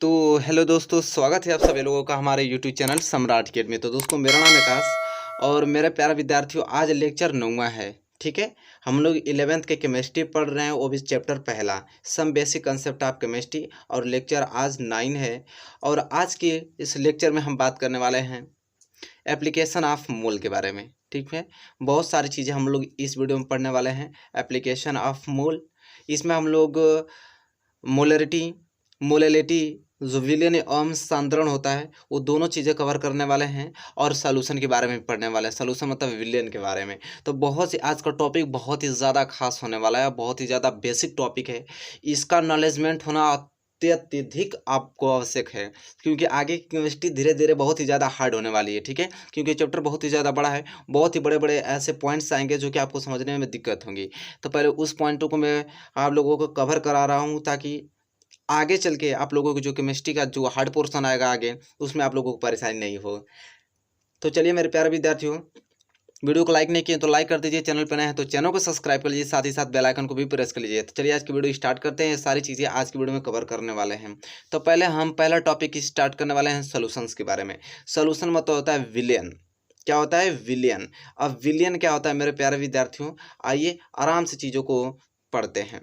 तो हेलो दोस्तों, स्वागत है आप सभी लोगों का हमारे यूट्यूब चैनल सम्राट किड में। तो दोस्तों, मेरा नाम है आकाश और मेरे प्यारे विद्यार्थियों, आज लेक्चर 9वां है। ठीक है, हम लोग 11th के केमिस्ट्री पढ़ रहे हैं, वो भी चैप्टर पहला, some basic concept of chemistry, और लेक्चर आज 9 है। और आज के इस लेक्चर में हम बात करने वाले हैं एप्लीकेशन ऑफ मोल के बारे में। ठीक है, बहुत सारी चीज़ें हम लोग इस वीडियो में पढ़ने वाले हैं। एप्लीकेशन ऑफ मोल, इसमें हम लोग मोलरिटी, मोलेलिटी, जो विलयन एवं सांद्रण होता है, वो दोनों चीज़ें कवर करने वाले हैं। और सॉल्यूशन के बारे में पढ़ने वाले हैं। सॉल्यूशन मतलब विलयन के बारे में। तो बहुत सी आज का टॉपिक बहुत ही ज़्यादा खास होने वाला है, बहुत ही ज़्यादा बेसिक टॉपिक है। इसका नॉलेजमेंट होना अत्यधिक आपको आवश्यक है, क्योंकि आगे की केमिस्ट्री धीरे धीरे बहुत ही ज़्यादा हार्ड होने वाली है। ठीक है, क्योंकि चैप्टर बहुत ही ज़्यादा बड़ा है, बहुत ही बड़े बड़े ऐसे पॉइंट्स आएंगे जो कि आपको समझने में दिक्कत होंगी। तो पहले उस पॉइंटों को मैं आप लोगों को कवर करा रहा हूँ, ताकि आगे चल के आप लोगों को जो केमिस्ट्री का जो हार्ड पोर्शन आएगा आगे, उसमें आप लोगों को परेशानी नहीं हो। तो चलिए मेरे प्यारे विद्यार्थियों, वीडियो को लाइक नहीं किए तो लाइक कर दीजिए, चैनल पर नए हैं तो चैनल को सब्सक्राइब कर लीजिए, साथ ही साथ बेल आइकन को भी प्रेस कर लीजिए। तो चलिए आज की वीडियो स्टार्ट करते हैं। ये सारी चीज़ें आज की वीडियो में कवर करने वाले हैं। तो पहले हम पहला टॉपिक स्टार्ट करने वाले हैं सोल्यूशंस के बारे में। सोल्यूशन मतलब होता है विलयन। क्या होता है? विलयन। अब विलयन क्या होता है मेरे प्यारे विद्यार्थियों, आइए आराम से चीज़ों को पढ़ते हैं।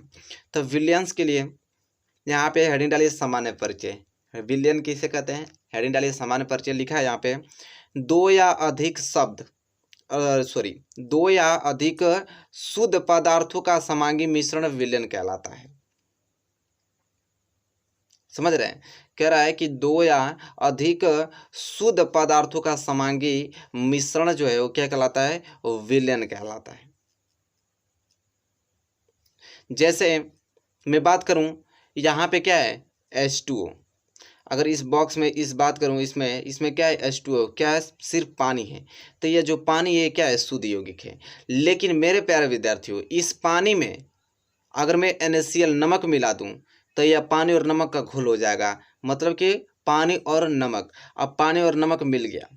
तो विलियंस के लिए यहाँ पे हेडिंग डालिए सामान्य परिचय। विलयन किसे कहते हैं? हेडिंग डालिए सामान्य परिचय। लिखा है यहाँ पे, दो या अधिक शब्द दो या अधिक शुद्ध पदार्थों का समांगी मिश्रण विलयन कहलाता है। समझ रहे हैं? कह रहा है कि दो या अधिक शुद्ध पदार्थों का समांगी मिश्रण जो है वो क्या कहलाता है? विलयन कहलाता है। जैसे मैं बात करूं, यहाँ पे क्या है? H2O। अगर इस बॉक्स में इस बात करूं, इसमें क्या है? H2O। क्या है? सिर्फ पानी है। तो ये जो पानी है क्या है? शुद्ध यौगिक है। लेकिन मेरे प्यारे विद्यार्थियों, इस पानी में अगर मैं NaCl नमक मिला दूं तो यह पानी और नमक का घोल हो जाएगा। मतलब कि पानी और नमक, अब पानी और नमक मिल गया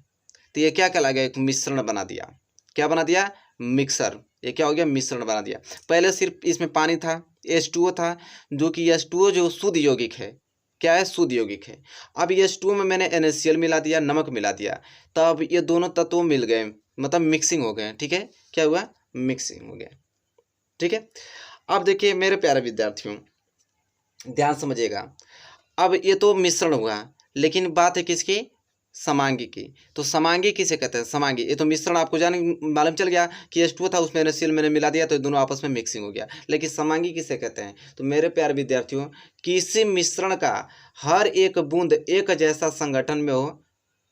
तो ये क्या कहला गया? एक मिश्रण बना दिया। क्या बना दिया? मिक्सर। ये क्या हो गया? मिश्रण बना दिया। पहले सिर्फ इसमें पानी था, H2O था, जो कि H2O जो शुद्ध यौगिक है, क्या है? शुद्ध यौगिक है। अब H2O में मैंने NaCl मिला दिया, नमक मिला दिया, तब ये दोनों तत्व मिल गए, मतलब मिक्सिंग हो गए। ठीक है, क्या हुआ? मिक्सिंग हो गया। ठीक है, अब देखिए मेरे प्यारे विद्यार्थियों, ध्यान समझिएगा। अब ये तो मिश्रण हुआ, लेकिन बात है किसकी? समांगी की। तो समांगी किसे कहते हैं? समांगी। ये तो मिश्रण आपको मालूम चल गया कि H2O था, उसमें NaCl मैंने मिला दिया तो दोनों आपस में मिक्सिंग हो गया। लेकिन समांगी किसे कहते हैं? तो मेरे प्यारे विद्यार्थियों, किसी मिश्रण का हर एक बूंद एक जैसा संगठन में हो,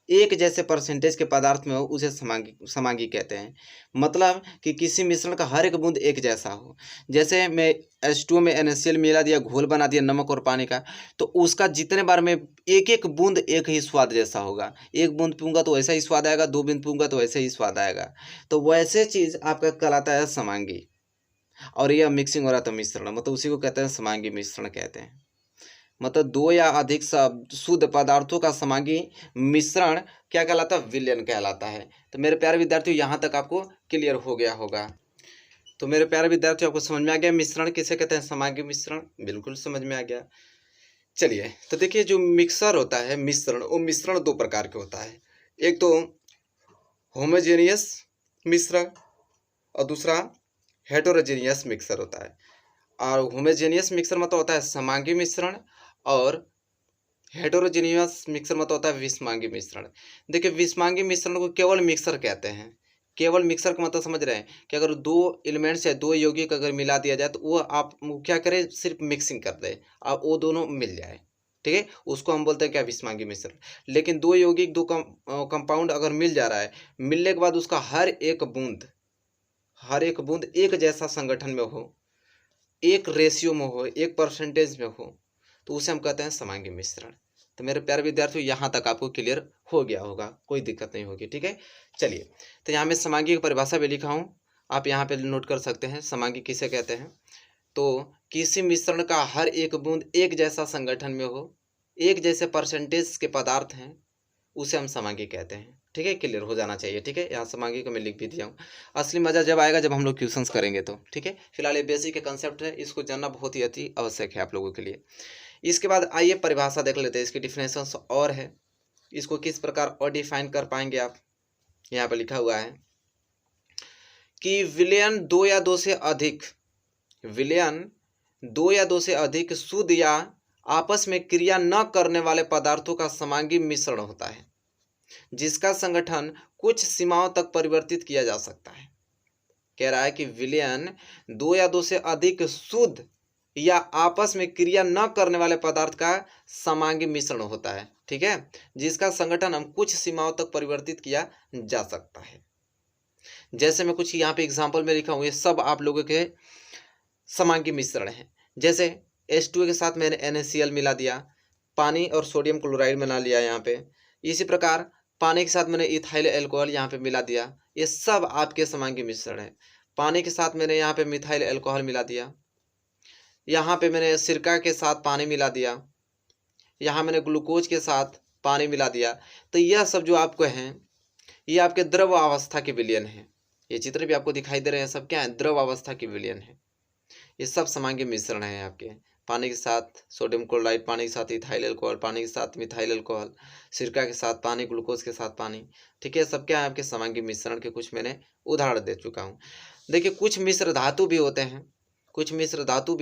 एक जैसे परसेंटेज के पदार्थ में हो, उसे समांगी कहते हैं। मतलब कि किसी मिश्रण का हर एक बूंद एक जैसा हो। जैसे मैं H2O में NaCl मिला दिया, घोल बना दिया नमक और पानी का, तो उसका जितने बार में एक एक बूंद एक ही स्वाद जैसा होगा। एक बूंद पीऊँगा तो वैसा ही स्वाद आएगा, 2 बूंद पीऊँगा तो वैसे ही स्वाद आएगा। तो वैसे चीज़ आपका कहलाता है समांगी। और यह मिक्सिंग हो रहा था मिश्रण, मतलब उसी को कहते हैं समांगी मिश्रण कहते हैं। मतलब दो या अधिक शुद्ध पदार्थों का समांगी मिश्रण क्या कहलाता है? विलयन कहलाता है। तो मेरे प्यारे विद्यार्थियों, यहाँ तक आपको क्लियर हो गया होगा। तो मेरे प्यारे विद्यार्थियों, आपको समझ में आ गया मिश्रण किसे कहते हैं? समांगी मिश्रण। बिल्कुल समझ में आ गया। चलिए, तो देखिए जो मिक्सर होता है, मिश्रण, वो मिश्रण दो प्रकार के होता है। एक तो होमोजेनियस मिश्रण और दूसरा हेटेरोजेनियस मिक्सर होता है। और होमोजेनियस मिक्सर मतलब होता है समांगी मिश्रण, और हेटेरोजेनियस मिक्सर मतलब होता है विषमांगी मिश्रण। देखिए, विषमांगी मिश्रण को केवल मिक्सर कहते हैं। केवल मिक्सर का मतलब समझ रहे हैं कि अगर दो एलिमेंट्स या दो यौगिक अगर मिला दिया जाए तो वो आप क्या करें? सिर्फ मिक्सिंग कर दे, अब वो दोनों मिल जाए। ठीक है, उसको हम बोलते हैं क्या? विषमांगी मिश्रण। लेकिन दो यौगिक, दो कंपाउंड अगर मिल जा रहा है, मिलने के बाद उसका हर एक बूंद एक जैसा संगठन में हो, एक रेशियो में हो, एक परसेंटेज में हो, तो उसे हम कहते हैं समांगी मिश्रण। तो मेरे प्यारे विद्यार्थियों, यहाँ तक आपको क्लियर हो गया होगा, कोई दिक्कत नहीं होगी। ठीक है, चलिए, तो यहाँ मैं समांगी की परिभाषा भी लिखा हूँ, आप यहाँ पे नोट कर सकते हैं। समांगी किसे कहते हैं? तो किसी मिश्रण का हर एक बूंद एक जैसा संगठन में हो, एक जैसे परसेंटेज के पदार्थ हैं, उसे हम समांगी कहते हैं। ठीक है, क्लियर हो जाना चाहिए। ठीक है, यहाँ समांगी को मैं लिख भी दिया हूँ। असली मज़ा जब आएगा जब हम लोग क्वेश्चंस करेंगे तो। ठीक है, फिलहाल ये बेसिक के कंसेप्ट है, इसको जानना बहुत ही अति आवश्यक है आप लोगों के लिए। इसके बाद आइए परिभाषा देख लेते हैं, इसकी डिफिनेशन और है, इसको किस प्रकार और डिफाइन कर पाएंगे आप। यहाँ पर लिखा हुआ है कि विलयन दो या दो से अधिक शुद्ध या आपस में क्रिया न करने वाले पदार्थों का समांगी मिश्रण होता है, जिसका संगठन कुछ सीमाओं तक परिवर्तित किया जा सकता है। कह रहा है कि विलयन दो या दो से अधिक शुद्ध या आपस में क्रिया न करने वाले पदार्थ का समांगी मिश्रण होता है, ठीक है, जिसका संगठन हम कुछ सीमाओं तक परिवर्तित किया जा सकता है। जैसे मैं कुछ यहाँ पे एग्जांपल में लिखा हूँ, ये सब आप लोगों के समांगी मिश्रण है। जैसे H2O के साथ मैंने NaCl मिला दिया, पानी और सोडियम क्लोराइड बना लिया यहाँ पे। इसी प्रकार पानी के साथ मैंने इथाइल अल्कोहल यहाँ पे मिला दिया, ये सब आपके समांगी मिश्रण है। पानी के साथ मैंने यहाँ पे मिथाइल अल्कोहल मिला दिया, यहाँ पे मैंने सिरका के साथ पानी मिला दिया, यहाँ मैंने ग्लूकोज के साथ पानी मिला दिया। तो यह सब जो आपको हैं, ये आपके द्रव अवस्था के विलयन है। ये चित्र भी आपको दिखाई दे रहे हैं, सब क्या है, द्रव अवस्था के विलयन है। ये सब समांगी मिश्रण है आपके, पानी के साथ सोडियम क्लोराइड, पानी के साथ इथाइल अल्कोहल, पानी के साथ मिथाइल अल्कोहल, सिरका के साथ पानी, ग्लूकोज के साथ पानी, ठीक है, सब क्या है आपके समांगी मिश्रण के कुछ मैंने उदाहरण दे चुका हूँ। देखिए कुछ मिश्र धातु भी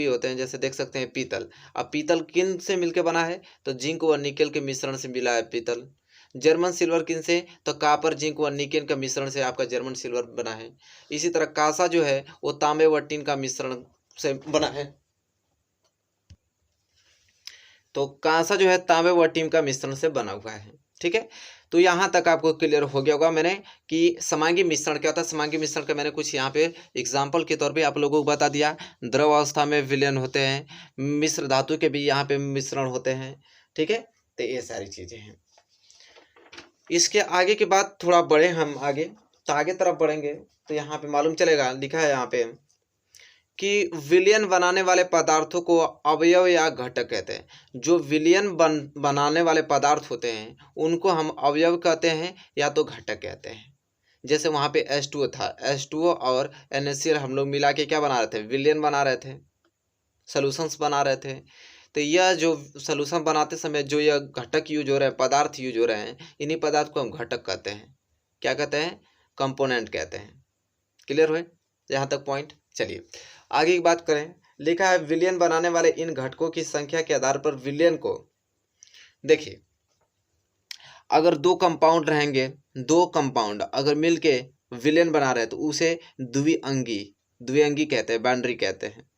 होते हैं, जैसे देख सकते हैं पीतल। अब पीतल किन से मिलकर बना है, तो जिंक व निकेल के मिश्रण से मिला है पीतल। जर्मन सिल्वर किन से, तो कापर, जिंक व निकेल का मिश्रण से आपका जर्मन सिल्वर बना है। इसी तरह कांसा जो है वो तांबे व टिन का मिश्रण से बना है, तो कांसा जो है तांबे व टिन का मिश्रण से बना हुआ है, ठीक है। तो यहाँ तक आपको क्लियर हो गया होगा मैंने कि समांगी मिश्रण क्या होता है। समांगी मिश्रण का मैंने कुछ यहाँ पे एग्जाम्पल के तौर पे आप लोगों को बता दिया। द्रव अवस्था में विलयन होते हैं, मिश्र धातु के भी यहाँ पे मिश्रण होते हैं, ठीक है। तो ये सारी चीजें हैं। इसके आगे की बात थोड़ा बढ़े हम आगे, तो आगे तरफ बढ़ेंगे तो यहाँ पे मालूम चलेगा, लिखा है यहाँ पे कि विलयन बनाने वाले पदार्थों को अवयव या घटक कहते हैं। जो विलयन बनाने वाले पदार्थ होते हैं उनको हम अवयव कहते हैं या तो घटक कहते हैं। जैसे वहाँ पे H2O था, H2O और NaCl हम लोग मिला के क्या बना रहे थे, विलयन बना रहे थे, सॉल्यूशंस बना रहे थे। तो यह जो सॉल्यूशन बनाते समय जो यह घटक यूज हो रहे हैं, पदार्थ यूज हो रहे हैं, इन्हीं पदार्थ को हम घटक कहते हैं। क्या कहते हैं, कंपोनेंट कहते हैं। क्लियर हुए यहाँ तक पॉइंट। चलिए आगे की बात करें। लिखा है विलयन बनाने वाले इन घटकों की संख्या के आधार पर विलयन को, देखिए अगर दो कंपाउंड रहेंगे, दो कंपाउंड अगर मिलके विलयन बना रहे हैं तो उसे द्विअंगी कहते हैं, बाइनरी कहते हैं।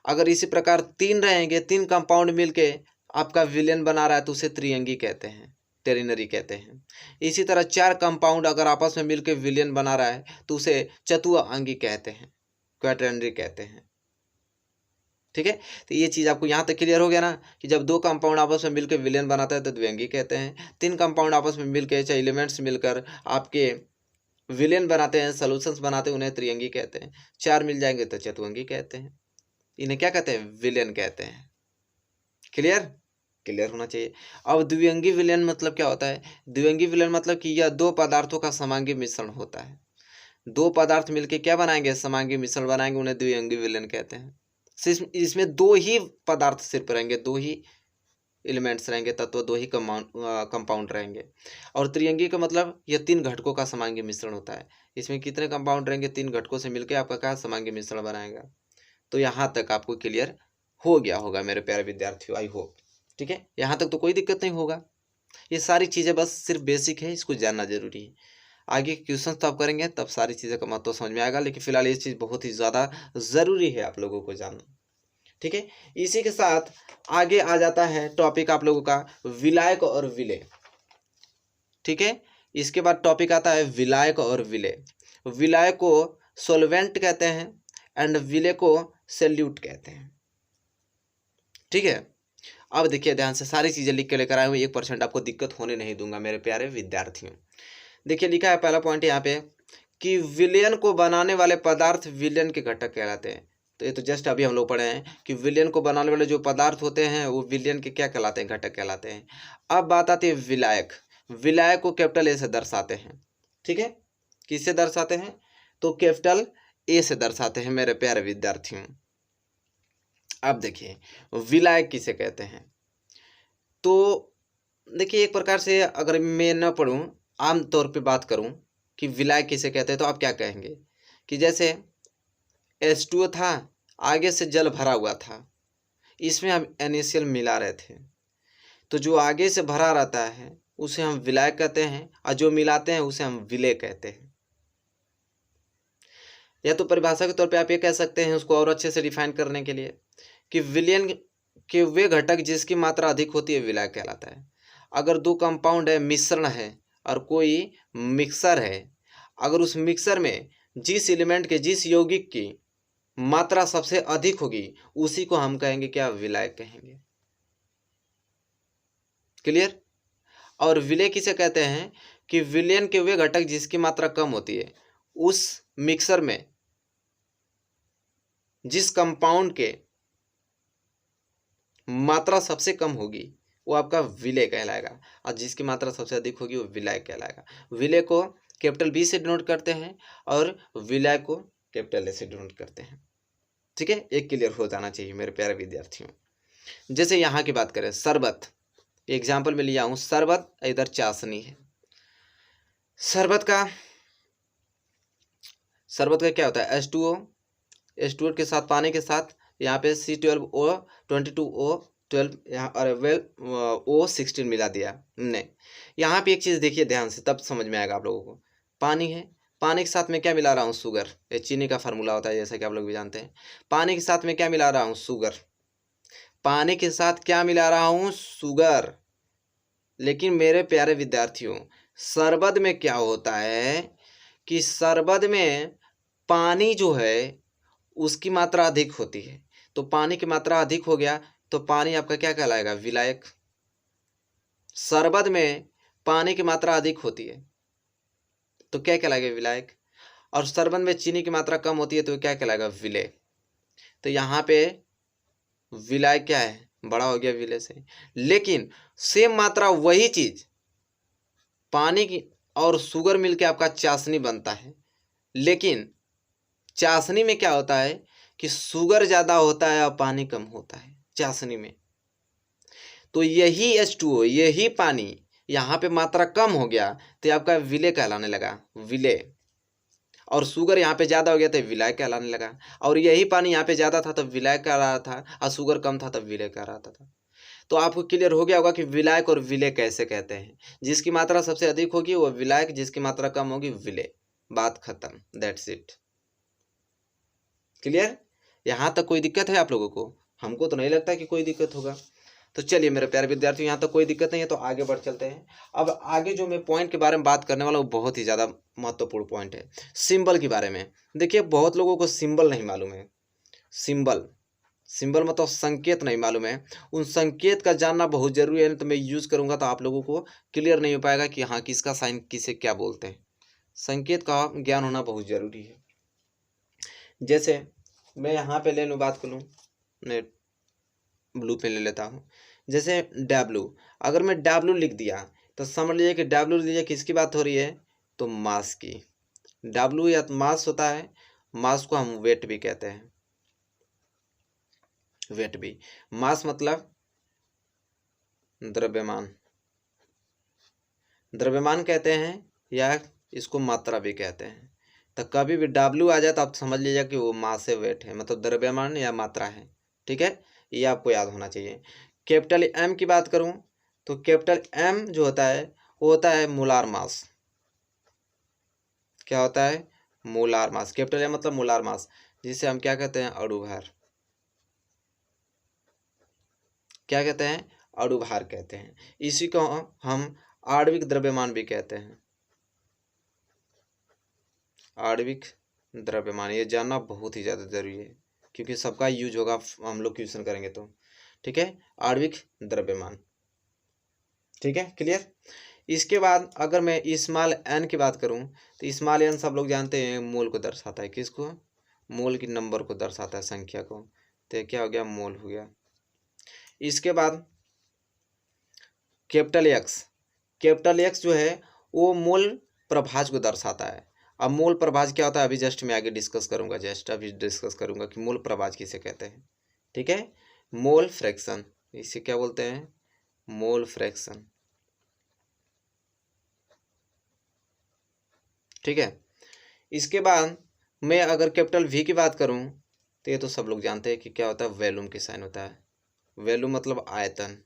अगर इसी प्रकार तीन रहेंगे, तीन कंपाउंड मिलके आपका विलयन बना रहा है तो उसे त्रिअंगी कहते हैं, टेरिनरी कहते हैं। इसी तरह चार कंपाउंड अगर आपस में मिलकर विलयन बना रहा है तो उसे चतुअंगी कहते हैं, क्वाटरनरी कहते हैं, ठीक है। तो ये चीज़ आपको यहाँ तक क्लियर हो गया ना कि जब दो कंपाउंड आपस में मिलकर विलयन बनाता है तो द्विअंगी कहते हैं। तीन कंपाउंड आपस में मिलकर, चाहे एलिमेंट्स मिलकर आपके विलयन बनाते हैं, सॉल्यूशंस बनाते हैं, उन्हें त्रिअंगी कहते हैं। चार मिल जाएंगे तो चतुअंगी कहते हैं। इन्हें क्या कहते हैं, विलयन कहते हैं। क्लियर होना चाहिए। अब द्विअंगी विलयन मतलब क्या होता है। द्विअंगी विलयन मतलब कि यह दो पदार्थों का समांगी मिश्रण होता है। दो पदार्थ मिलके क्या बनाएंगे, समांगी मिश्रण बनाएंगे, उन्हें द्विअंगी विलयन कहते हैं। इसमें दो ही पदार्थ सिर्फ रहेंगे, दो ही एलिमेंट्स रहेंगे, तत्व दो ही कंपाउंड रहेंगे। और त्रिअंगी का मतलब यह तीन घटकों का समांगी मिश्रण होता है। इसमें कितने कंपाउंड रहेंगे, तीन घटकों से मिलकर आपका क्या समांगी मिश्रण बनाएगा। तो यहाँ तक आपको क्लियर हो गया होगा मेरे प्यारे विद्यार्थियों, आई होप, ठीक है। यहाँ तक तो कोई दिक्कत नहीं होगा। ये सारी चीज़ें बस सिर्फ बेसिक है, इसको जानना जरूरी है। आगे क्वेश्चन तो आप करेंगे तब सारी चीज़ें का महत्व समझ में आएगा, लेकिन फिलहाल ये चीज़ बहुत ही ज़्यादा ज़रूरी है आप लोगों को जानना, ठीक है। इसी के साथ आगे आ जाता है टॉपिक आप लोगों का विलायक और विलेय, ठीक है। इसके बाद टॉपिक आता है विलायक और विलेय। विलायक को सॉल्वेंट कहते हैं एंड विलेय को सैल्यूट कहते हैं, ठीक है। अब देखिए ध्यान से, सारी चीज़ें लिख के लेकर आए हुए, 1% आपको दिक्कत होने नहीं दूंगा मेरे प्यारे विद्यार्थियों। देखिए लिखा है पहला पॉइंट यहाँ पे कि विलयन को बनाने वाले पदार्थ विलयन के घटक कहलाते हैं। तो ये तो जस्ट अभी हम लोग पढ़े हैं कि विलयन को बनाने वाले जो पदार्थ होते हैं वो विलयन के क्या कहलाते हैं, घटक कहलाते हैं। अब बात आती है विलायक। विलायक को कैपिटल ए से दर्शाते हैं, ठीक है। किससे दर्शाते हैं, तो कैपिटल ए से दर्शाते हैं मेरे प्यारे विद्यार्थियों। अब देखिए विलायक किसे कहते हैं। तो देखिए एक प्रकार से अगर मैं न पढ़ूँ, आम तौर पे बात करूँ कि विलाय किसे कहते हैं, तो आप क्या कहेंगे कि जैसे H2O था, आगे से जल भरा हुआ था, इसमें हम NaCl मिला रहे थे, तो जो आगे से भरा रहता है उसे हम विलाय कहते हैं, और जो मिलाते हैं उसे हम विलेय कहते हैं। या तो परिभाषा के तौर पे आप ये कह सकते हैं उसको और अच्छे से डिफाइन करने के लिए कि विलयन के वे घटक जिसकी मात्रा अधिक होती है विलायक कहलाता है। अगर दो कंपाउंड है, मिश्रण है और कोई मिक्सर है, अगर उस मिक्सर में जिस एलिमेंट के, जिस यौगिक की मात्रा सबसे अधिक होगी उसी को हम कहेंगे क्या, विलायक कहेंगे। क्लियर। और विलेय किसे कहते हैं कि विलयन के वे घटक जिसकी मात्रा कम होती है, उस मिक्सर में जिस कंपाउंड के मात्रा सबसे कम होगी वो आपका विलेय कहलाएगा, और जिसकी मात्रा सबसे अधिक होगी वो विलायक कहलाएगा। विलेय को कैपिटल बी से डिनोट करते हैं और विलायक को कैपिटल ए से डिनोट करते हैं। ठीक है, एक क्लियर हो जाना चाहिए मेरे प्यारे विद्यार्थियों। जैसे यहाँ की बात करें, शरबत, एग्जाम्पल में लिया हूँ शरबत, इधर चाशनी है। शरबत का क्या होता है, H2O के साथ, पानी के साथ, यहाँ पे C12O 22O12 यहाँ और O16 मिला दिया हमने। यहाँ पे एक चीज़ देखिए ध्यान से, तब समझ में आएगा आप लोगों को। पानी है, पानी के साथ में क्या मिला रहा हूँ, शुगर। ये चीनी का फार्मूला होता है जैसा कि आप लोग भी जानते हैं। पानी के साथ में क्या मिला रहा हूँ, शुगर। पानी के साथ क्या मिला रहा हूँ, शुगर। लेकिन मेरे प्यारे विद्यार्थियों, शरबत में क्या होता है कि शरबत में पानी जो है उसकी मात्रा अधिक होती है, तो पानी की मात्रा अधिक हो गया तो पानी आपका क्या कहलाएगा, विलायक। शरबत में पानी की मात्रा अधिक होती है तो क्या कहलाएगा, विलायक। और शरबत में चीनी की मात्रा कम होती है तो क्या कहलाएगा, विलेय। तो यहाँ पे विलायक क्या है, बड़ा हो गया विलेय से। लेकिन सेम मात्रा वही चीज पानी की और शुगर मिलके आपका चाशनी बनता है, लेकिन चाशनी में क्या होता है कि शुगर ज़्यादा होता है और पानी कम होता है चाशनी में। तो यही H2O, यही पानी यहाँ पे मात्रा कम हो गया तो आपका विलेय कहलाने लगा, विलेय। और शुगर यहाँ पे ज़्यादा हो गया तो विलायक कहलाने लगा। और यही पानी यहाँ पे ज़्यादा था तब विलायक कह रहा था, और शुगर कम था तब विलेय कह रहा था। तो आपको क्लियर हो गया होगा कि विलायक और विलेय कैसे कहते हैं। जिसकी मात्रा सबसे अधिक होगी वो विलायक, जिसकी मात्रा कम होगी विलेय। बात खत्म, दैट्स इट। क्लियर। यहाँ तक कोई दिक्कत है आप लोगों को? हमको तो नहीं लगता कि कोई दिक्कत होगा। तो चलिए मेरे प्यारे विद्यार्थियों, यहाँ तक कोई दिक्कत नहीं है तो आगे बढ़ चलते हैं। अब आगे जो मैं पॉइंट के बारे में बात करने वाला हूँ बहुत ही ज़्यादा महत्वपूर्ण पॉइंट है, सिंबल के बारे में। देखिए बहुत लोगों को सिंबल नहीं मालूम है। सिंबल मतलब संकेत नहीं मालूम है। उन संकेत का जानना बहुत जरूरी है, तो मैं यूज़ करूँगा तो आप लोगों को क्लियर नहीं हो पाएगा कि हाँ किसका साइन किसे क्या बोलते हैं। संकेत का ज्ञान होना बहुत ज़रूरी है। जैसे मैं यहाँ पे ले लूँ, बात कर लूँ, मैं ब्लू पे ले लेता हूँ। जैसे W, अगर मैं W लिख दिया तो समझ लीजिए कि W लीजिए किसकी बात हो रही है, तो मास की। W या मास होता है, मास को हम वेट भी कहते हैं। वेट भी, मास मतलब द्रव्यमान, द्रव्यमान कहते हैं या इसको मात्रा भी कहते हैं। तो कभी भी W आ जाए तो आप समझ लीजिए कि वो मास है, वेट है, मतलब द्रव्यमान या मात्रा है। ठीक है, ये आपको याद होना चाहिए। कैपिटल M की बात करूं तो कैपिटल M जो होता है वो होता है मोलार मास। क्या होता है, मोलार मास। कैपिटल M मतलब मोलार मास, जिसे हम क्या कहते हैं, अणुभार। क्या कहते हैं, अणुभार कहते हैं। इसी को हम आणविक द्रव्यमान भी कहते हैं। आणविक द्रव्यमान, ये जानना बहुत ही ज़्यादा जरूरी है क्योंकि सबका यूज होगा, हम लोग क्वेश्चन करेंगे तो। ठीक है, आणविक द्रव्यमान। ठीक है, क्लियर। इसके बाद अगर मैं स्मॉल n की बात करूं तो स्मॉल n सब लोग जानते हैं मोल को दर्शाता है। किसको, मोल की नंबर को दर्शाता है, संख्या को। तो क्या हो गया, मोल हो गया। इसके बाद कैपिटल X जो है वो मोल प्रभाज को दर्शाता है। अब मोल प्रभाज क्या होता है अभी जस्ट मैं आगे डिस्कस करूंगा, कि मोल प्रभाज किसे कहते हैं। ठीक है, मोल फ्रैक्शन इसे क्या बोलते हैं, मोल फ्रैक्शन। ठीक है, इसके बाद मैं अगर कैपिटल वी की बात करूं तो ये तो सब लोग जानते हैं कि क्या होता है, वॉल्यूम की साइन होता है। वॉल्यूम मतलब आयतन।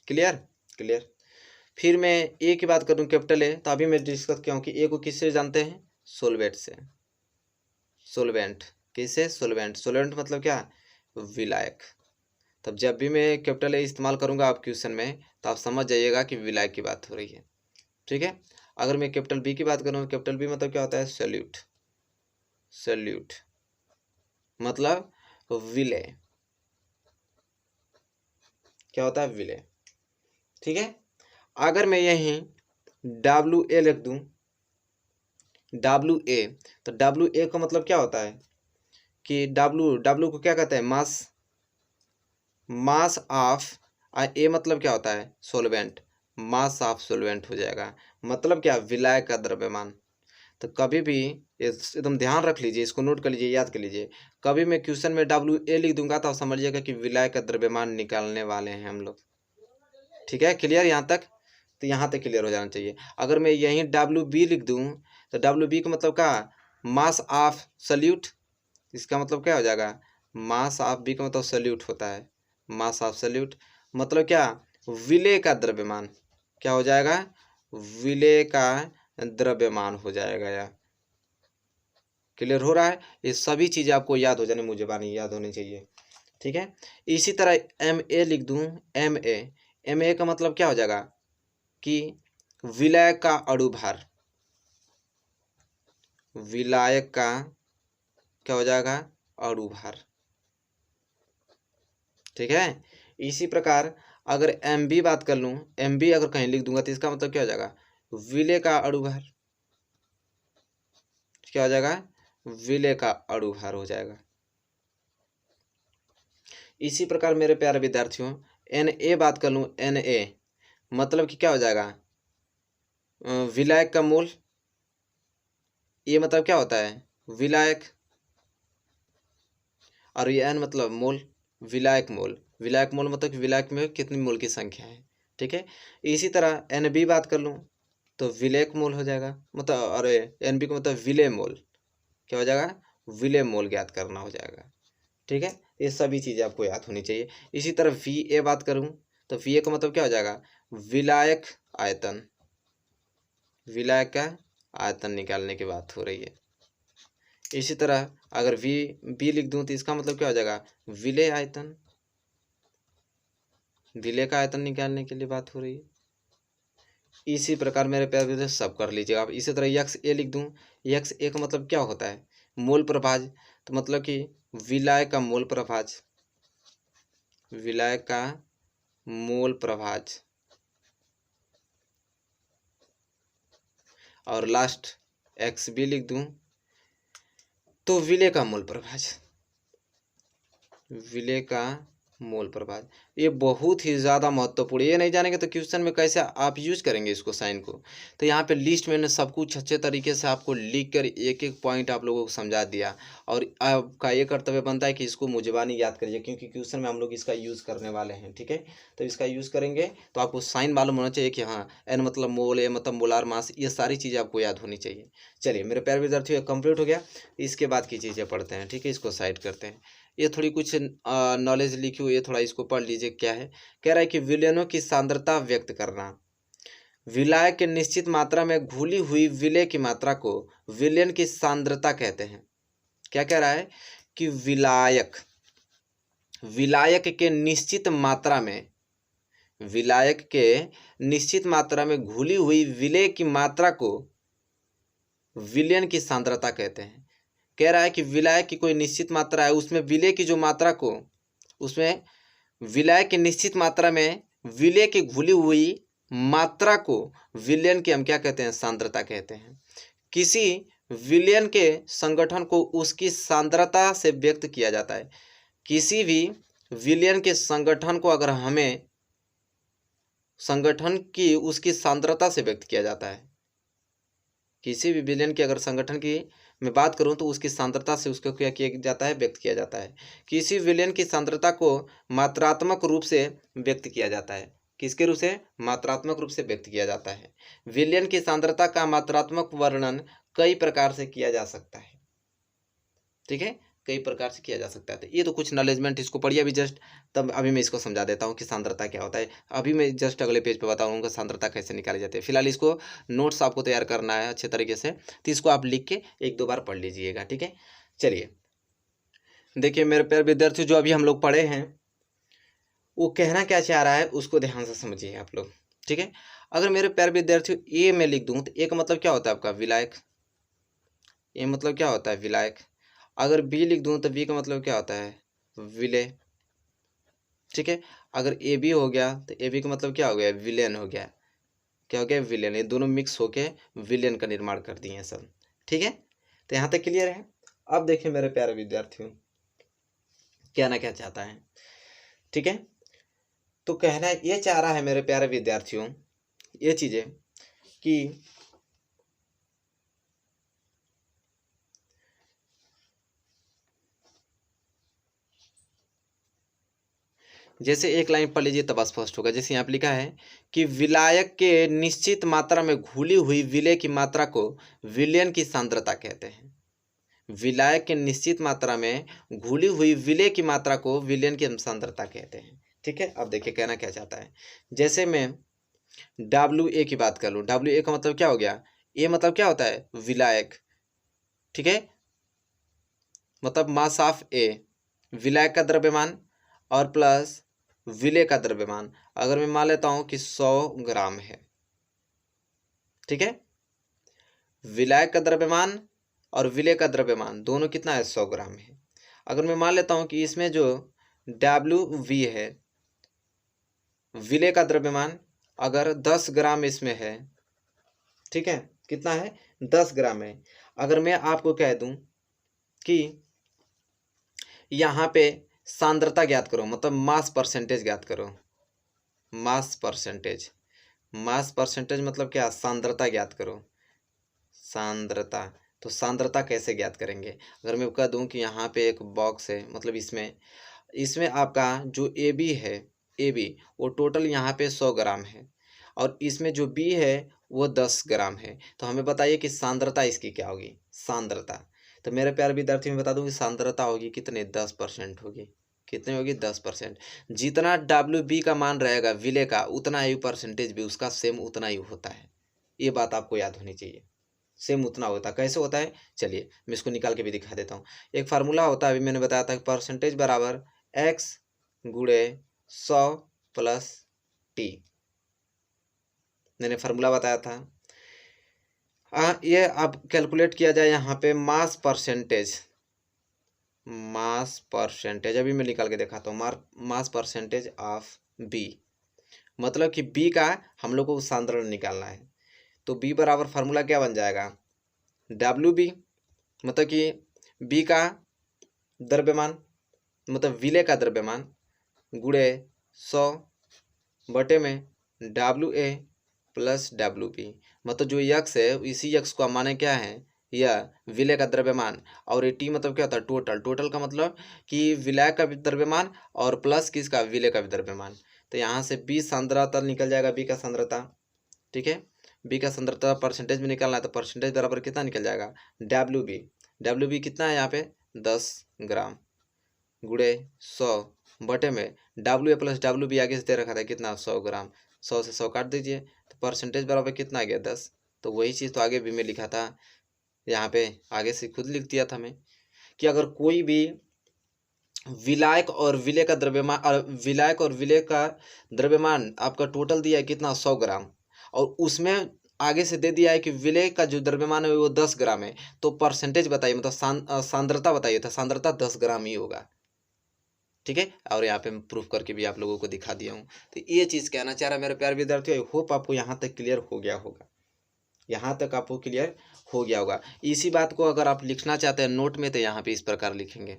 Clear clear. फिर मैं ए की बात करूं कैपिटल ए, तो अभी मैं डिस्कस किया हूं कि ए को किससे जानते हैं, सोलवेंट से। सोलवेंट किससे, सोलवेंट। सोलवेंट मतलब क्या, विलायक। तब जब भी मैं कैपिटल ए इस्तेमाल करूंगा आप क्वेश्चन में, तो आप समझ जाइएगा कि विलायक की बात हो रही है। ठीक है, अगर मैं कैपिटल बी की बात करूँ, कैपिटल बी मतलब क्या होता है, सैल्यूट। सैल्यूट मतलब विलय, क्या होता है, विलय। ठीक है, अगर मैं यहीं डब्ल्यू ए लिख दूं, डब्ल्यू ए, तो डब्ल्यू ए का मतलब क्या होता है कि डब्ल्यू डब्ल्यू को क्या कहते हैं, मास। मास ऑफ, ए मतलब क्या होता है, सोलवेंट। मास ऑफ सोलवेंट हो जाएगा, मतलब क्या, विलायक का द्रव्यमान। तो कभी भी एकदम ध्यान रख लीजिए, इसको नोट कर लीजिए, याद कर लीजिए। कभी मैं क्वेश्चन में डब्ल्यू ए लिख दूंगा तो आप समझिएगा कि विलायक का द्रव्यमान निकालने वाले हैं हम लोग। ठीक है, क्लियर यहाँ तक, तो यहाँ तक क्लियर हो जाना चाहिए। अगर मैं यहीं डब्ल्यू बी लिख दूँ, तो डब्ल्यू बी का मतलब क्या, मास ऑफ सल्यूट। इसका मतलब क्या हो जाएगा, मास ऑफ बी का मतलब सल्यूट होता है, मास ऑफ सल्यूट मतलब क्या, विलेय का द्रव्यमान। क्या हो जाएगा, विलेय का द्रव्यमान हो जाएगा। या क्लियर हो रहा है, ये सभी चीज़ें आपको याद हो जाने, मुझे बानी याद होनी चाहिए। ठीक है, इसी तरह एम ए लिख दूं, एम ए, एम ए का मतलब क्या हो जाएगा कि विलायक का अणुभार। विलायक का क्या हो जाएगा, अणुभार। ठीक है, इसी प्रकार अगर एम बी बात कर लूँ, एम बी अगर कहीं लिख दूंगा तो इसका मतलब क्या हो जाएगा, विलेय का अणुभार। क्या हो जाएगा, विलेय का अणुभार हो जाएगा। इसी प्रकार मेरे प्यारे विद्यार्थियों, एन ए बात कर लूँ, एन ए मतलब कि क्या हो जाएगा, विलायक का मोल। ये मतलब क्या होता है, विलायक, और ये एन मतलब मोल, विलायक मोल। विलायक मोल मतलब कि विलायक में कितनी मोल की संख्या है। ठीक है, इसी तरह एन बी बात कर लूँ तो विलेयक मोल हो जाएगा, मतलब अरे एन बी का मतलब विलेय मोल। क्या हो जाएगा, विलेय मोल ज्ञात करना हो जाएगा। ठीक है, ये सभी चीज़ें आपको याद होनी चाहिए। इसी तरह वी ए बात करूँ तो वी ए का मतलब क्या हो जाएगा, विलायक आयतन। विलायक का आयतन निकालने की बात हो रही है। इसी तरह अगर वी बी लिख दूं तो इसका मतलब क्या हो जाएगा, विलेय आयतन। विलेय का आयतन निकालने के लिए बात हो रही है। इसी प्रकार मेरे प्यारे विद्यार्थी सब कर लीजिएगा आप। इसी तरह यक्स ए लिख दूं, यक्स ए का मतलब क्या होता है, मोल प्रभाज। तो मतलब कि विलायक का मोल प्रभाज, विलायक का मोल प्रभाज। और लास्ट एक्स बी लिख दूं तो विलेय का मोल प्रभाज, विलेय का मोल प्रभाज। ये बहुत ही ज़्यादा महत्वपूर्ण, ये नहीं जानेंगे तो क्वेश्चन में कैसे आप यूज करेंगे इसको साइन को। तो यहाँ पे लिस्ट मैंने सब कुछ अच्छे तरीके से आपको लिख कर एक एक पॉइंट आप लोगों को समझा दिया, और आपका ये कर्तव्य बनता है कि इसको मुजबानी याद करिए, क्योंकि क्वेश्चन में हम लोग इसका यूज़ करने वाले हैं। ठीक है, तो इसका यूज़ करेंगे तो आपको साइन मालूम होना चाहिए कि हाँ एन मतलब मोल, ए मतलब मोलार मास, ये सारी चीज़ें आपको याद होनी चाहिए। चलिए मेरे प्यारे विद्यार्थियों, कंप्लीट हो गया। इसके बाद की चीज़ें पढ़ते हैं। ठीक है, इसको साइड करते हैं। ये थोड़ी कुछ नॉलेज लिखी हुई है, थोड़ा इसको पढ़ लीजिए। क्या है, कह रहा है कि विलयनों की सांद्रता व्यक्त करना। विलायक के निश्चित मात्रा में घुली हुई विलेय की मात्रा को विलयन की सांद्रता कहते हैं। क्या कह रहा है कि विलायक, विलायक के निश्चित मात्रा में, विलायक के निश्चित मात्रा में घुली हुई विलेय की मात्रा को विलयन की सांद्रता कहते हैं। कह रहा है कि विलायक की कोई निश्चित मात्रा है, उसमें विलेय की जो मात्रा को, उसमें विलायक की निश्चित मात्रा में विलेय की घुली हुई मात्रा को विलयन की हम क्या कहते हैं, सांद्रता कहते हैं। किसी विलयन के संगठन को उसकी सांद्रता से व्यक्त किया जाता है। किसी भी विलयन के संगठन को अगर हमें संगठन की उसकी सांद्रता से व्यक्त किया जाता है, किसी भी विलयन के अगर संगठन की मैं बात करूं तो उसकी सांद्रता से उसको क्या किया जाता है, व्यक्त किया जाता है। किसी विलयन की सांद्रता को मात्रात्मक रूप से व्यक्त किया जाता है। किसके रूप से? मात्रात्मक रूप से व्यक्त किया जाता है। विलयन की सांद्रता का मात्रात्मक वर्णन कई प्रकार से किया जा सकता है। ठीक है, कई प्रकार से किया जा सकता है। तो ये तो कुछ नॉलेजमेंट, इसको पढ़िए अभी जस्ट, तब अभी मैं इसको समझा देता हूँ कि सांद्रता क्या होता है। अभी मैं जस्ट अगले पेज पे बताऊंगा सांद्रता कैसे निकाली जाती है। फिलहाल इसको नोट्स आपको तैयार करना है अच्छे तरीके से, तो इसको आप लिख के एक दो बार पढ़ लीजिएगा। ठीक है, चलिए देखिए मेरे प्यारे विद्यार्थियों, जो अभी हम लोग पढ़े हैं वो कहना क्या चाह रहा है उसको ध्यान से समझिए आप लोग। ठीक है, अगर मेरे प्यारे विद्यार्थियों ए में लिख दूँ तो ए का मतलब क्या होता है आपका? विलायक। ए मतलब क्या होता है? विलायक। अगर बी लिख दूं तो बी का मतलब क्या होता है? विलेय। ठीक है, अगर ए बी हो गया तो ए बी का मतलब क्या हो गया? विलेन हो गया। क्या हो गया? विलेन। ये दोनों मिक्स होके विलेन का निर्माण कर दिए हैं सब। ठीक है, तो यहाँ तक क्लियर है। अब देखिए मेरे प्यारे विद्यार्थियों, कहना क्या चाहता है। ठीक है, तो कहना ये चाह रहा है मेरे प्यारे विद्यार्थियों ये चीजें कि जैसे एक लाइन पढ़ लीजिए तब स्पष्ट होगा। जैसे यहाँ पे लिखा है कि विलायक के निश्चित मात्रा में घुली हुई विलेय की मात्रा को विलयन की सांद्रता कहते हैं। विलायक के निश्चित मात्रा में घुली हुई विलेय की मात्रा को विलयन की सांद्रता कहते हैं। ठीक है, अब देखिए कहना क्या चाहता है। जैसे मैं WA की बात कर लूँ, WA का मतलब क्या हो गया? ए मतलब क्या होता है? विलायक। ठीक है, मतलब मास ऑफ ए, विलायक का द्रव्यमान और प्लस विलेय का द्रव्यमान। अगर मैं मान लेता हूं कि 100 ग्राम है। ठीक है, विलायक का द्रव्यमान और विलेय का द्रव्यमान दोनों कितना है? 100 ग्राम है। अगर मैं मान लेता हूं कि इसमें जो WV है, विलेय का द्रव्यमान अगर 10 ग्राम इसमें है, ठीक है, कितना है? 10 ग्राम है। अगर मैं आपको कह दूं कि यहाँ पे सांद्रता ज्ञात करो, मतलब मास परसेंटेज ज्ञात करो। मास परसेंटेज, मास परसेंटेज मतलब क्या? सांद्रता ज्ञात करो। सांद्रता, तो सांद्रता कैसे ज्ञात करेंगे? अगर मैं कह दूं कि यहाँ पे एक बॉक्स है, मतलब इसमें इसमें आपका जो ए बी है, ए बी वो टोटल यहाँ पे 100 ग्राम है और इसमें जो बी है वो 10 ग्राम है। तो हमें बताइए कि सांद्रता इसकी क्या होगी? सांद्रता, तो मेरे प्यारे विद्यार्थी मैं बता दूं कि सांद्रता होगी कितने? 10% होगी। कितने होगी? 10%। जितना WB का मान रहेगा विलेय का, उतना ही परसेंटेज भी उसका सेम उतना ही होता है। ये बात आपको याद होनी चाहिए, सेम उतना होता है। कैसे होता है? चलिए मैं इसको निकाल के भी दिखा देता हूँ। एक फार्मूला होता है, अभी मैंने बताया था कि परसेंटेज बराबर x गुणे 100 प्लस टी, मैंने फार्मूला बताया था। ये अब कैलकुलेट किया जाए यहाँ पे मास परसेंटेज। मास परसेंटेज अभी मैं निकाल के दिखाता हूँ। मास परसेंटेज ऑफ बी, मतलब कि बी का हम लोग को सांद्रण निकालना है। तो बी बराबर फार्मूला क्या बन जाएगा? WB, मतलब कि बी का द्रव्यमान, मतलब विलेय का द्रव्यमान, गुणे 100 बटे में WA प्लस WB, मतलब जो यक्स है इसी यक्स को माने क्या है? यह विलेय का द्रव्यमान, और ये टी मतलब क्या होता है? टोटल। टोटल का मतलब कि विलायक का भी द्रव्यमान और प्लस किसका? विलेय का भी द्रव्यमान। तो यहाँ से बी सांद्रता निकल जाएगा, बी का सांद्रता। ठीक है, बी का सांद्रता परसेंटेज में निकालना है तो परसेंटेज बराबर कितना निकल जाएगा? WB। WB कितना है यहाँ पे? 10 ग्राम गुणे 100 बटे में WA प्लस WB आगे से दे रखा था कितना? 100 ग्राम। 100 से 100 काट दीजिए तो परसेंटेज बराबर कितना आ गया? 10। तो वही चीज़ तो आगे भी मैं लिखा था, यहाँ पे आगे से खुद लिख दिया था मैं कि अगर कोई भी विलायक और विलेय का द्रव्यमान, विलायक और विलेय का द्रव्यमान आपका टोटल दिया है कितना? 100 ग्राम, और उसमें आगे से दे दिया है कि विलेय का जो द्रव्यमान है वो 10 ग्राम है, तो परसेंटेज बताइए, मतलब सांद्रता बताइए। तो सांद्रता 10 ग्राम ही होगा। ठीक है, और यहाँ पे मैं प्रूफ करके भी आप लोगों को दिखा दिया हूँ। तो ये चीज़ कहना चाह रहा है मेरे प्यारे विद्यार्थियों। आई होप आपको यहाँ तक क्लियर हो गया होगा, यहाँ तक आपको क्लियर हो गया होगा। इसी बात को अगर आप लिखना चाहते हैं नोट में तो यहाँ पे इस प्रकार लिखेंगे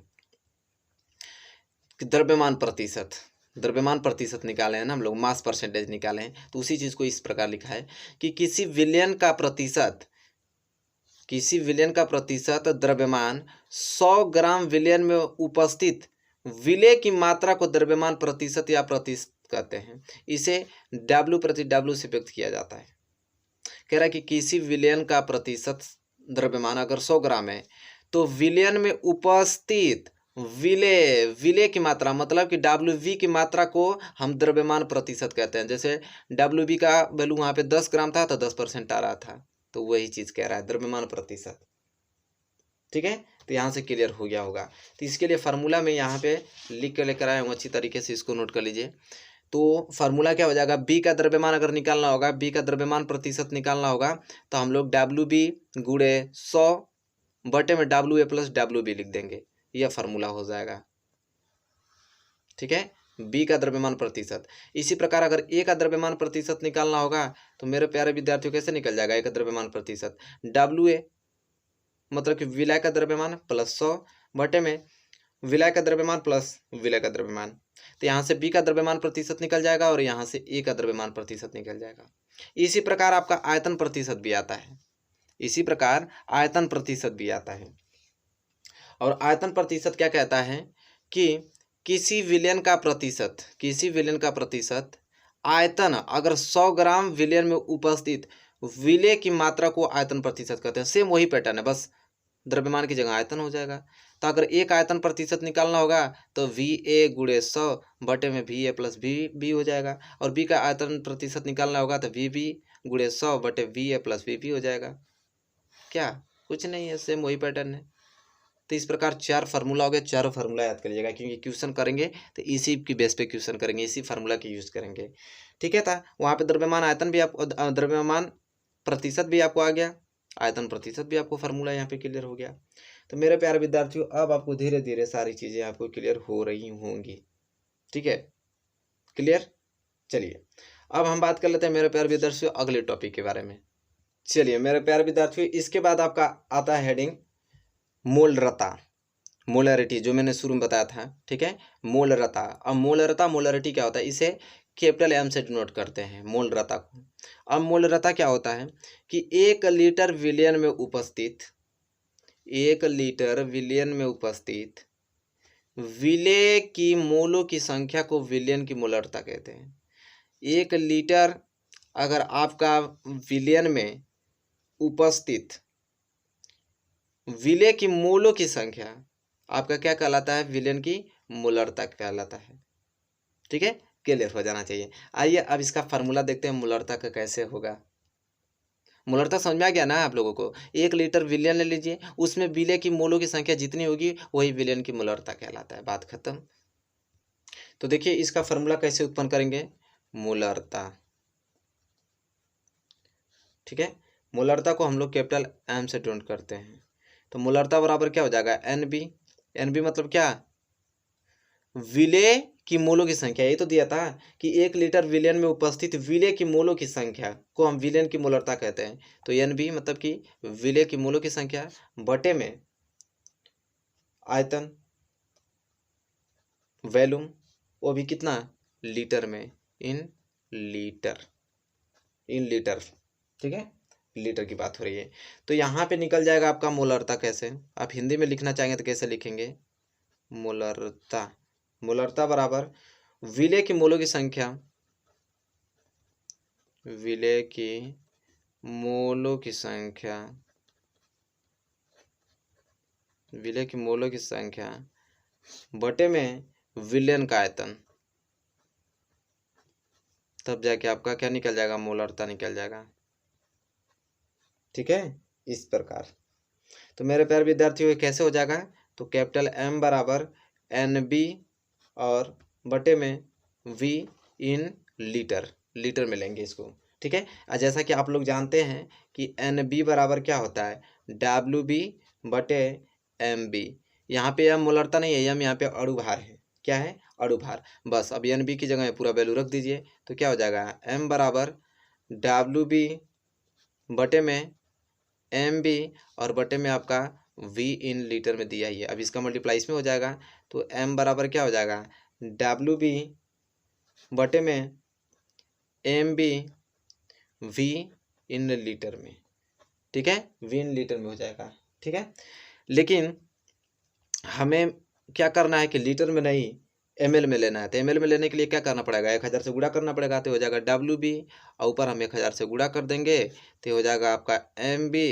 कि द्रव्यमान प्रतिशत, द्रव्यमान प्रतिशत निकाले हैं ना हम लोग, मास परसेंटेज निकाले हैं, तो उसी चीज़ को इस प्रकार लिखा है कि किसी विलयन का प्रतिशत किसी विलयन का प्रतिशत द्रव्यमान 100 ग्राम विलयन में उपस्थित विलेय की मात्रा को द्रव्यमान प्रतिशत या प्रतिशत कहते हैं। इसे W प्रति W से व्यक्त किया जाता है। कह रहा है कि किसी विलयन का प्रतिशत द्रव्यमान अगर 100 ग्राम है तो विलयन में उपस्थित विलेय की मात्रा मतलब कि WV की मात्रा को हम द्रव्यमान प्रतिशत कहते हैं। जैसे WV का वैल्यू वहाँ पे 10 ग्राम था तो 10% आ रहा था, तो वही चीज़ कह रहा है द्रव्यमान प्रतिशत। ठीक है, तो यहाँ से क्लियर हो गया होगा। तो इसके लिए फार्मूला में यहाँ पे लिख के लेकर आया हूँ, अच्छी तरीके से इसको नोट कर लीजिए। तो फार्मूला क्या हो जाएगा, बी का द्रव्यमान अगर निकालना होगा, बी का द्रव्यमान प्रतिशत निकालना होगा तो हम लोग WB गुणे 100 बटे में WA प्लस WB लिख देंगे, यह फार्मूला हो जाएगा। ठीक है, बी का द्रव्यमान प्रतिशत। इसी प्रकार अगर ए का द्रव्यमान प्रतिशत निकालना होगा तो मेरे प्यारे विद्यार्थियों कैसे निकल जाएगा, ए का द्रव्यमान प्रतिशत WA मतलब कि विलय का द्रव्यमान प्लस 100 बटे में विलय का द्रव्यमान प्लस विलय का द्रव्यमान। तो यहाँ से बी का द्रव्यमान प्रतिशत निकल जाएगा और यहाँ से ए का द्रव्यमान प्रतिशत निकल जाएगा। इसी प्रकार आपका आयतन प्रतिशत भी आता है, इसी प्रकार आयतन प्रतिशत भी आता है। और आयतन प्रतिशत क्या कहता है कि किसी विलयन का प्रतिशत आयतन अगर 100 ग्राम विलयन में उपस्थित विलेय की मात्रा को आयतन प्रतिशत कहते हैं। सेम वही पैटर्न है, बस द्रव्यमान की जगह आयतन हो जाएगा। तो अगर एक आयतन प्रतिशत निकालना होगा तो VA गुणे 100 बटे में VA प्लस VB हो जाएगा, और B का आयतन प्रतिशत निकालना होगा तो VB गुणे 100 बटे VA प्लस VB हो जाएगा। क्या कुछ नहीं है, सेम वही पैटर्न है। तो इस प्रकार 4 फार्मूला हो गए, चारों फार्मूला याद कर लीजिएगा, क्योंकि क्वेश्चन करेंगे तो इसी की बेस पे क्वेश्चन करेंगे, इसी फार्मूला की यूज़ करेंगे। ठीक है, था वहाँ पे द्रव्यमान आयतन भी आपको, द्रव्यमान प्रतिशत भी आपको आ गया, आयतन प्रतिशत भी आपको फार्मूला यहाँ पे क्लियर हो गया। तो मेरे प्यारे विद्यार्थियों, अब आपको धीरे धीरे सारी चीज़ें आपको क्लियर हो रही होंगी। ठीक है, क्लियर। चलिए अब हम बात कर लेते हैं मेरे प्यारे विद्यार्थियों अगले टॉपिक के बारे में। चलिए मेरे प्यारे विद्यार्थियों, इसके बाद आपका आता है हेडिंग मोलरता, मोलरिटी, जो मैंने शुरू में बताया था। ठीक है, मोलरता। अब मोलरिटी क्या होता है, इसे कैपिटल M से डिनोट करते हैं मोलरता को। अब मोलरता क्या होता है कि 1 लीटर विलयन में उपस्थित, 1 लीटर विलयन में उपस्थित विलेय की मोलों की संख्या को विलयन की मोलरता कहते हैं। 1 लीटर अगर आपका विलयन में उपस्थित विलेय की मोलों की संख्या आपका क्या कहलाता है, विलयन की मोलरता कहलाता है। ठीक है, क्लियर हो जाना चाहिए। आइए अब इसका फार्मूला देखते हैं मोलरता का कैसे होगा। मोलरता समझ में आ गया ना आप लोगों को। 1 लीटर विलयन ले लीजिए, उसमें विलेय की मोलों की संख्या जितनी होगी वही विलयन की मोलरता कहलाता है, बात खत्म। तो देखिए इसका फार्मूला कैसे उत्पन्न करेंगे, मोलरता। ठीक है, मोलरता को हम लोग कैपिटल M से डिनोट करते हैं। तो मोलरता बराबर क्या हो जाएगा, NB मतलब क्या, विलेय की मोलों की संख्या। ये तो दिया था कि 1 लीटर विलयन में उपस्थित विलेय की मोलों की संख्या को हम विलयन की मोलरता कहते हैं। तो NB मतलब कि विलेय की मोलों की संख्या बटे में आयतन, वैल्यूम, वो भी कितना, लीटर में, इन लीटर। ठीक है, लीटर की बात हो रही है। तो यहाँ पे निकल जाएगा आपका मोलरता। कैसे आप हिंदी में लिखना चाहेंगे तो कैसे लिखेंगे, मोलरता बराबर विलेय की मोलों की संख्या, विलेय की मोलों की संख्या, विलेय की मोलों की संख्या बटे में विलयन का आयतन, तब जाके आपका क्या निकल जाएगा, मोलरता निकल जाएगा। ठीक है, इस प्रकार। तो मेरे प्यारे विद्यार्थियों कैसे हो जाएगा, तो कैपिटल M बराबर NB और बटे में V इन लीटर में लेंगे इसको। ठीक है, जैसा कि आप लोग जानते हैं कि NB बराबर क्या होता है, WB बटे MB। यहाँ पे M मोलरता नहीं है, M यहाँ पे अणुभार है। क्या है, अणुभार। बस अब NB की जगह पूरा वैल्यू रख दीजिए तो क्या हो जाएगा, M बराबर WB बटे में MB और बटे में आपका V इन लीटर में दिया ही है। अब इसका मल्टीप्लाई इसमें हो जाएगा तो M बराबर क्या हो जाएगा, WB बटे में MB V इन लीटर में। ठीक है, V इन लीटर में हो जाएगा। ठीक है, लेकिन हमें क्या करना है कि लीटर में नहीं ml में लेना है। तो ml में लेने के लिए क्या करना पड़ेगा, 1000 से गुणा करना पड़ेगा, तो हो जाएगा WB और ऊपर हम 1000 से गुणा कर देंगे तो हो जाएगा आपका MB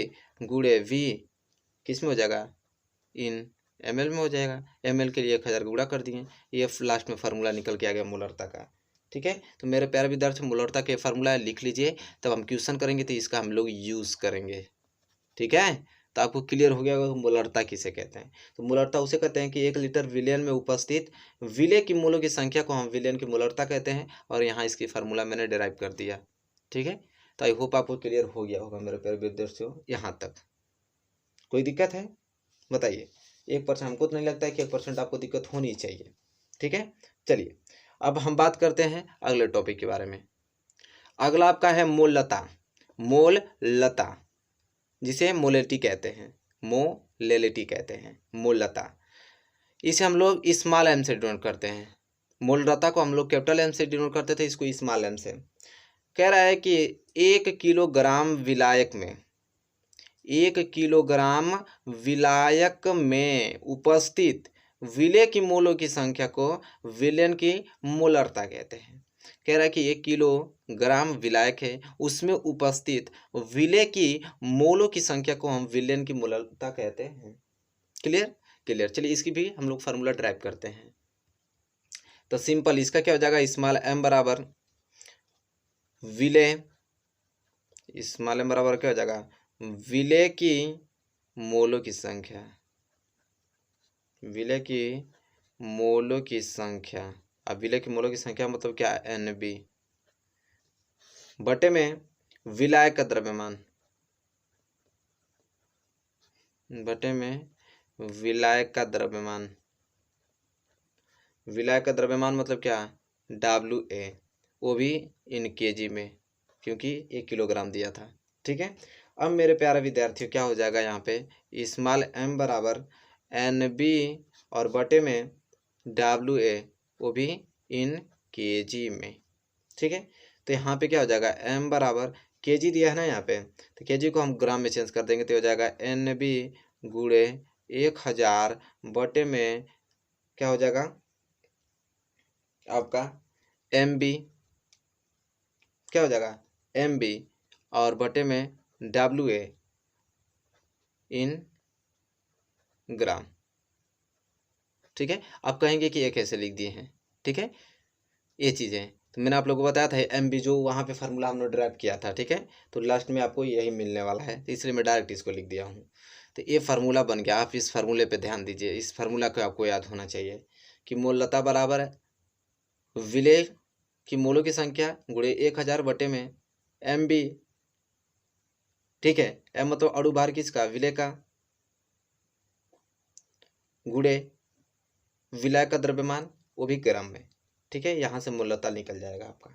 गुणे V किस में हो जाएगा, इन ml में हो जाएगा। ml के लिए 1000 गुणा कर दिए, ये लास्ट में फार्मूला निकल के आ गया मोलरता का। ठीक है, तो मेरे प्यारे विद्यार्थी मोलरता के फार्मूला लिख लीजिए, तब हम क्वेश्चन करेंगे तो इसका हम लोग यूज़ करेंगे। ठीक है, तो आपको क्लियर हो गया मोलरता किसे कहते हैं। तो मोलरता उसे कहते हैं कि 1 लीटर विलयन में उपस्थित विलय की मोलों की संख्या को हम विलयन की मोलरता कहते हैं, और यहाँ इसकी फार्मूला मैंने डिराइव कर दिया। ठीक है, तो आई होप आपको क्लियर हो गया होगा मेरे प्यारे विद्यार्थियों। यहाँ तक कोई दिक्कत है बताइए। 1% हमको तो नहीं लगता है कि 1% आपको दिक्कत होनी चाहिए। ठीक है, चलिए अब हम बात करते हैं अगले टॉपिक के बारे में। अगला आपका है मोललता। मोललता जिसे मोलेलिटी कहते हैं, मोलेलिटी कहते हैं, मोललता। इसे हम लोग स्मॉल एम से डिनोट करते हैं। मोललता को हम लोग कैपिटल एम से डिनोट करते थे, इसको स्मॉल एम से। कह रहा है कि 1 किलोग्राम विलायक में 1 किलोग्राम विलायक में उपस्थित विलय की मोलों की संख्या को विलयन की मोलरता कहते हैं। कह रहा है कि 1 किलोग्राम विलायक है, उसमें उपस्थित विलय की मोलों की संख्या को हम विलयन की मोलरता कहते हैं। क्लियर क्लियर, चलिए इसकी भी हम लोग फार्मूला ड्राइव करते हैं। तो सिंपल इसका क्या हो जाएगा, स्मॉल एम बराबर विलय, स्मॉल एम बराबर क्या हो जाएगा, विलय की मोलों की संख्या, विलय की मोलों की संख्या। अब विलय की मोलों की संख्या मतलब क्या है, NB बटे में विलायक का द्रव्यमान, बटे में विलायक का द्रव्यमान। विलायक का द्रव्यमान मतलब क्या, WA, वो भी इन kg में, क्योंकि 1 किलोग्राम दिया था। ठीक है, अब मेरे प्यारे विद्यार्थियों क्या हो जाएगा यहाँ पे, स्मॉल m बराबर NB और बटे में WA, वो भी इन kg में। ठीक है, तो यहाँ पे क्या हो जाएगा, m बराबर kg दिया है ना यहाँ पे, तो kg को हम ग्राम में चेंज कर देंगे तो हो जाएगा NB गुणे 1000 बटे में क्या हो जाएगा आपका MB, क्या हो जाएगा MB और बटे में WA इन ग्राम। ठीक है, आप कहेंगे कि ये कैसे लिख दिए हैं। ठीक है, ये चीज़ें तो मैंने आप लोगों को बताया था, MB जो वहाँ पे फार्मूला हमने ड्राइव किया था। ठीक है, तो लास्ट में आपको यही मिलने वाला है, तो इसलिए मैं डायरेक्ट इसको लिख दिया हूँ। तो ये फार्मूला बन गया, आप इस फार्मूले पे ध्यान दीजिए। इस फार्मूला को आपको याद होना चाहिए कि मोललता बराबर है विलय की मोलों की संख्या गुणे 1000 बटे में MB। ठीक है, M मतलब अणुभार किसका, विलय का, गुणे विलायक का द्रव्यमान, वो भी ग्राम में। ठीक है, यहाँ से मोललता निकल जाएगा आपका।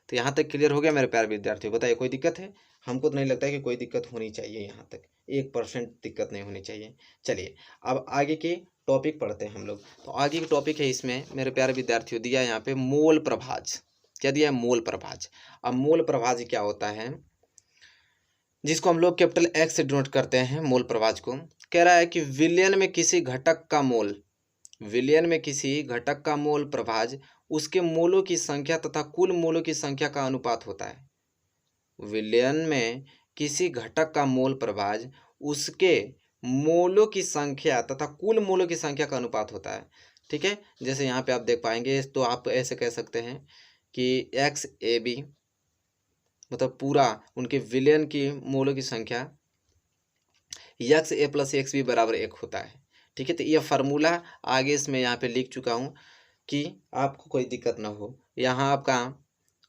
तो यहाँ तक क्लियर हो गया मेरे प्यारे विद्यार्थियों, बताइए कोई दिक्कत है। हमको तो नहीं लगता है कि कोई दिक्कत होनी चाहिए, यहाँ तक 1% दिक्कत नहीं होनी चाहिए। चलिए अब आगे के टॉपिक पढ़ते हैं हम लोग। तो आगे की टॉपिक है इसमें मेरे प्यारे विद्यार्थियों दिया यहाँ पे मोल प्रभाज। क्या दिया है, मोल प्रभाज। अब मोल प्रभाज क्या होता है, जिसको हम लोग कैपिटल X से डिनोट करते हैं मोल प्रभाज को। कह रहा है कि विलयन में किसी घटक का मोल, विलयन में किसी घटक का मोल प्रभाज उसके मोलों की संख्या तथा कुल मोलों की संख्या का अनुपात होता है। विलयन में किसी घटक का मोल प्रभाज उसके मोलों की संख्या तथा कुल मोलों की संख्या का अनुपात होता है। ठीक है, जैसे यहाँ पे आप देख पाएंगे, तो आप ऐसे कह सकते हैं कि XAB मतलब पूरा उनके विलयन की मोलों की संख्या XA + XB बराबर 1 होता है। ठीक है, तो ये फार्मूला आगे इसमें यहाँ पे लिख चुका हूँ कि आपको कोई दिक्कत ना हो। यहाँ आपका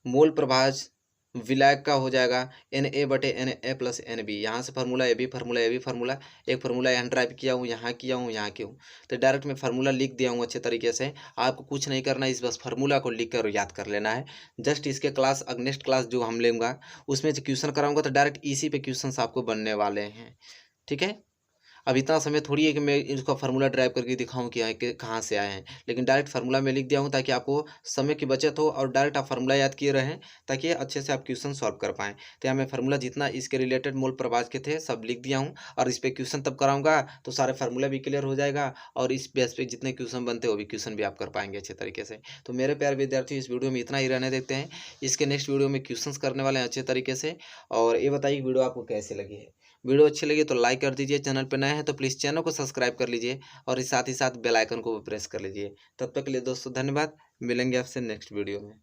मोल प्रभाज विलायक का हो जाएगा Na बटे Na + NB। यहाँ से formula AB, formula AB, formula एक फार्मूला यहाँ ड्राइव किया हूँ, यहाँ किया हूँ, यहाँ किया हूँ, तो डायरेक्ट मैं फार्मूला लिख दिया हूँ अच्छे तरीके से। आपको कुछ नहीं करना, इस बस फार्मूला को लिख कर याद कर लेना है। जस्ट इसके क्लास नेक्स्ट क्लास जो हम लेंगे उसमें जो क्वेश्चन कराऊंगा तो डायरेक्ट इसी पे क्वेश्चन आपको बनने वाले हैं। ठीक है, अब इतना समय थोड़ी है कि मैं इसका फार्मूला ड्राइव करके दिखाऊं कि कहाँ से आए हैं, लेकिन डायरेक्ट फार्मूला में लिख दिया हूँ ताकि आपको समय की बचत हो और डायरेक्ट आप फार्मूला याद किए रहें, ताकि अच्छे से आप क्वेश्चन सॉल्व कर पाएँ। तो यहाँ मैं फार्मूला जितना इसके रिलेटेड मूल प्रभाज के थे सब लिख दिया हूँ, और इस पर क्वेश्चन तब कराऊंगा तो सारे फार्मूला भी क्लियर हो जाएगा, और इस बेस पे जितने क्वेश्चन बनते हैं वो भी क्वेश्चन भी आप कर पाएंगे अच्छे तरीके से। तो मेरे प्यारे विद्यार्थी, इस वीडियो में इतना ही रहने देते हैं। इसके नेक्स्ट वीडियो में क्वेश्चंस करने वाले हैं अच्छे तरीके से। और ये बताइए वीडियो आपको कैसे लगी है। वीडियो अच्छी लगी तो लाइक कर दीजिए, चैनल पर नए हैं तो प्लीज़ चैनल को सब्सक्राइब कर लीजिए, और इस साथ ही साथ बेल आइकन को भी प्रेस कर लीजिए। तब तक के लिए दोस्तों धन्यवाद, मिलेंगे आपसे नेक्स्ट वीडियो में।